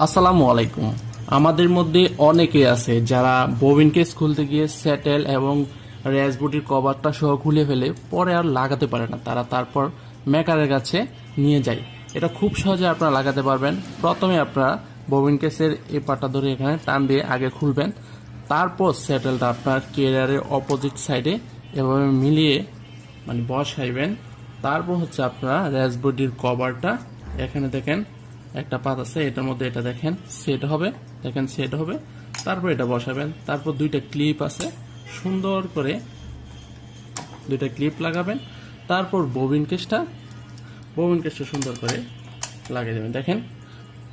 আসসালামু আলাইকুম। আমাদের মধ্যে অনেকে আছে যারা ববিন কেস খুলতে গিয়ে স্যাটেল এবং র্যাসবুটির কভারটা সহ খুলে ফেলে, পরে আর লাগাতে পারে না। তারা তারপর মেকারের কাছে নিয়ে যায়। এটা খুব সহজে আপনারা লাগাতে পারবেন। প্রথমে আপনারা ববিন কেসের এই পাটা ধরে এখানে টান দিয়ে আগে খুলবেন, তারপর স্যাটেলটা আপনার কেরিয়ারের অপোজিট সাইডে এভাবে মিলিয়ে বসাইবেন। তারপর হচ্ছে আপনারা র্যাসবুটির কভারটা এখানে দেখেন একটা পাত আছে, এটার মধ্যে এটা দেখেন সেট হবে, দেখেন সেট হবে। তারপর এটা বসাবেন। তারপর দুইটা ক্লিপ আছে, সুন্দর করে দুইটা ক্লিপ লাগাবেন। তারপর ববিন কেসটা সুন্দর করে লাগিয়ে দেবেন। দেখেন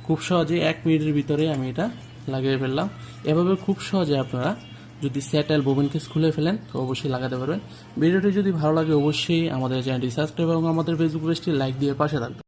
খুব সহজে 1 মিনিটের ভিতরে আমি এটা লাগিয়ে ফেললাম। এভাবে খুব সহজে আপনারা যদি স্যাটেল ববিন কেস খুলে ফেলেন তো অবশ্যই লাগাতে পারবেন। ভিডিওটি যদি ভালো লাগে অবশ্যই আমাদের চ্যানেলটি সাবস্ক্রাইব এবং আমাদের ফেসবুক পেজটি লাইক দিয়ে পাশে থাকবেন।